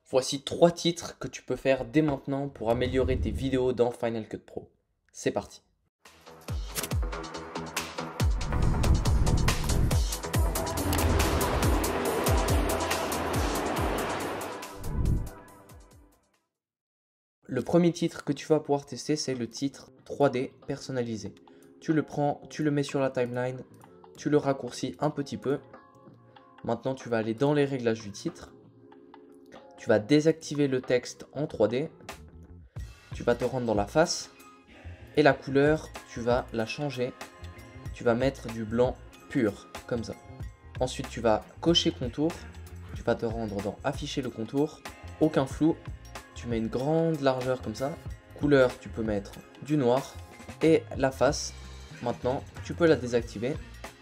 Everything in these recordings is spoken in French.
Voici 3 titres que tu peux faire dès maintenant pour améliorer tes vidéos dans Final Cut Pro. C'est parti. Le premier titre que tu vas pouvoir tester, c'est le titre 3D personnalisé. Tu le prends, tu le mets sur la timeline, tu le raccourcis un petit peu. Maintenant, tu vas aller dans les réglages du titre. Tu vas désactiver le texte en 3D. Tu vas te rendre dans la face. Et la couleur, tu vas la changer. Tu vas mettre du blanc pur, comme ça. Ensuite, tu vas cocher contour. Tu vas te rendre dans afficher le contour. Aucun flou. Tu mets une grande largeur comme ça. Couleur, tu peux mettre du noir. Et la face, maintenant, tu peux la désactiver.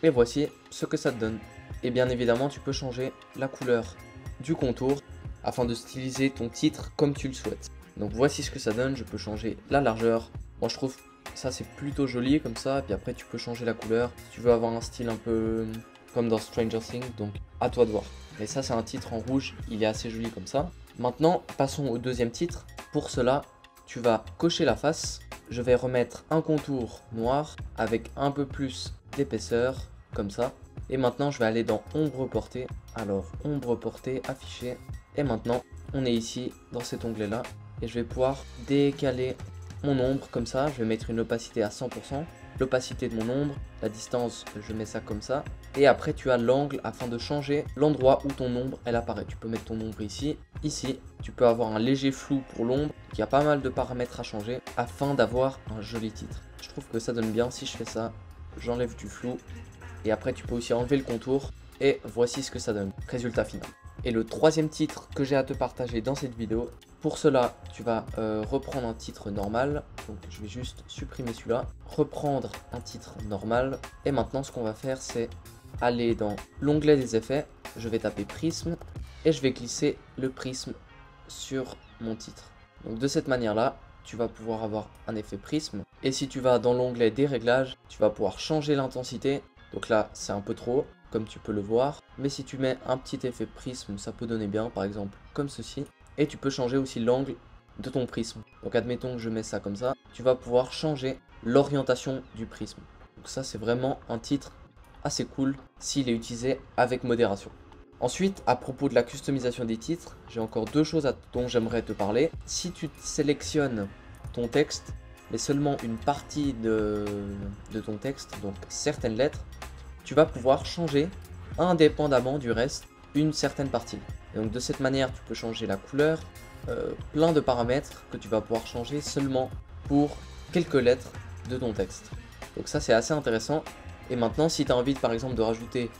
Et voici ce que ça te donne. Et bien évidemment, tu peux changer la couleur du contour afin de styliser ton titre comme tu le souhaites. Donc voici ce que ça donne. Je peux changer la largeur. Moi, je trouve ça c'est plutôt joli comme ça. Et puis après, tu peux changer la couleur si tu veux avoir un style un peu comme dans Stranger Things. Donc à toi de voir. Et ça, c'est un titre en rouge. Il est assez joli comme ça. Maintenant, passons au deuxième titre. Pour cela, tu vas cocher la face. Je vais remettre un contour noir avec un peu plus d'épaisseur, comme ça. Et maintenant, je vais aller dans ombre portée. Alors, ombre portée, afficher. Et maintenant, on est ici, dans cet onglet-là. Et je vais pouvoir décaler mon ombre comme ça. Je vais mettre une opacité à 100%. L'opacité de mon ombre, la distance, je mets ça comme ça. Et après, tu as l'angle afin de changer l'endroit où ton ombre, elle apparaît. Tu peux mettre ton ombre ici, ici. Tu peux avoir un léger flou pour l'ombre. Il y a pas mal de paramètres à changer afin d'avoir un joli titre. Je trouve que ça donne bien. Si je fais ça, j'enlève du flou. Et après, tu peux aussi enlever le contour. Et voici ce que ça donne. Résultat final. Et le troisième titre que j'ai à te partager dans cette vidéo. Pour cela, tu vas reprendre un titre normal. Donc, je vais juste supprimer celui-là. Reprendre un titre normal. Et maintenant, ce qu'on va faire, c'est aller dans l'onglet des effets. Je vais taper prisme. Et je vais glisser le prisme sur mon titre. Donc, de cette manière-là, tu vas pouvoir avoir un effet prisme. Et si tu vas dans l'onglet des réglages, tu vas pouvoir changer l'intensité. Donc là, c'est un peu trop, comme tu peux le voir. Mais si tu mets un petit effet prisme, ça peut donner bien, par exemple, comme ceci. Et tu peux changer aussi l'angle de ton prisme. Donc admettons que je mets ça comme ça. Tu vas pouvoir changer l'orientation du prisme. Donc ça, c'est vraiment un titre assez cool s'il est utilisé avec modération. Ensuite, à propos de la customisation des titres, j'ai encore deux choses dont j'aimerais te parler. Si tu sélectionnes ton texte, mais seulement une partie de ton texte, donc certaines lettres, tu vas pouvoir changer indépendamment du reste une certaine partie. Et donc de cette manière, tu peux changer la couleur, plein de paramètres que tu vas pouvoir changer seulement pour quelques lettres de ton texte. Donc ça, c'est assez intéressant. Et maintenant, si tu as envie par exemple de rajouter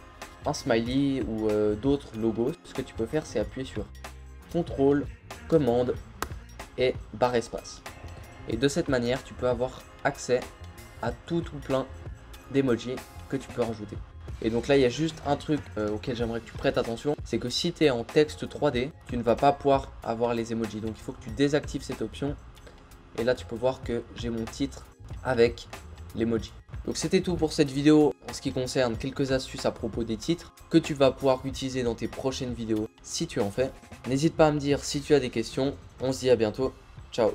un smiley ou d'autres logos, ce que tu peux faire, c'est appuyer sur CTRL, commande et barre espace. Et de cette manière, tu peux avoir accès à tout plein d'emojis que tu peux rajouter. Et donc là, il y a juste un truc auquel j'aimerais que tu prêtes attention, c'est que si tu es en texte 3D, tu ne vas pas pouvoir avoir les emojis. Donc il faut que tu désactives cette option. Et là, tu peux voir que j'ai mon titre avec l'emoji. Donc c'était tout pour cette vidéo en ce qui concerne quelques astuces à propos des titres que tu vas pouvoir utiliser dans tes prochaines vidéos si tu en fais. N'hésite pas à me dire si tu as des questions. On se dit à bientôt. Ciao.